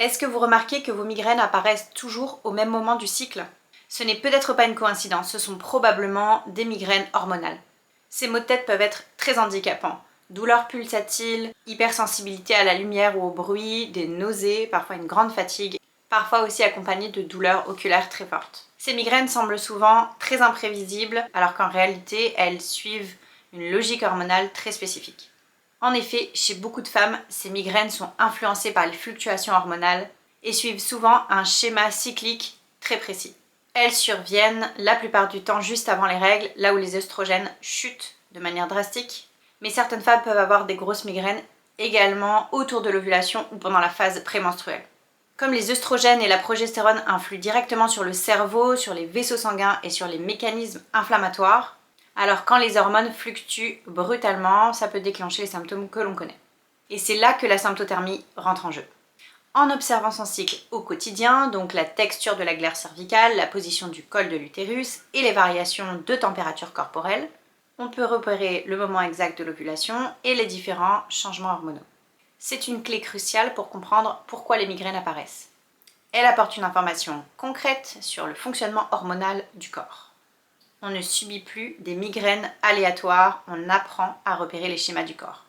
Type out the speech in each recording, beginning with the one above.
Est-ce que vous remarquez que vos migraines apparaissent toujours au même moment du cycle? Ce n'est peut-être pas une coïncidence, ce sont probablement des migraines hormonales. Ces maux de tête peuvent être très handicapants. Douleurs pulsatiles, hypersensibilité à la lumière ou au bruit, des nausées, parfois une grande fatigue, parfois aussi accompagnées de douleurs oculaires très fortes. Ces migraines semblent souvent très imprévisibles, alors qu'en réalité, elles suivent une logique hormonale très spécifique. En effet, chez beaucoup de femmes, ces migraines sont influencées par les fluctuations hormonales et suivent souvent un schéma cyclique très précis. Elles surviennent la plupart du temps juste avant les règles, là où les œstrogènes chutent de manière drastique. Mais certaines femmes peuvent avoir des grosses migraines également autour de l'ovulation ou pendant la phase prémenstruelle. Comme les œstrogènes et la progestérone influent directement sur le cerveau, sur les vaisseaux sanguins et sur les mécanismes inflammatoires, alors quand les hormones fluctuent brutalement, ça peut déclencher les symptômes que l'on connaît. Et c'est là que la symptothermie rentre en jeu. En observant son cycle au quotidien, donc la texture de la glaire cervicale, la position du col de l'utérus et les variations de température corporelle, on peut repérer le moment exact de l'ovulation et les différents changements hormonaux. C'est une clé cruciale pour comprendre pourquoi les migraines apparaissent. Elle apporte une information concrète sur le fonctionnement hormonal du corps. On ne subit plus des migraines aléatoires, on apprend à repérer les schémas du corps.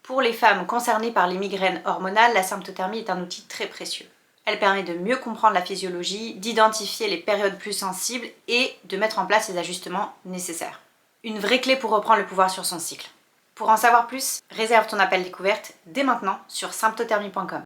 Pour les femmes concernées par les migraines hormonales, la symptothermie est un outil très précieux. Elle permet de mieux comprendre la physiologie, d'identifier les périodes plus sensibles et de mettre en place les ajustements nécessaires. Une vraie clé pour reprendre le pouvoir sur son cycle. Pour en savoir plus, réserve ton appel découverte dès maintenant sur symptothermie.com.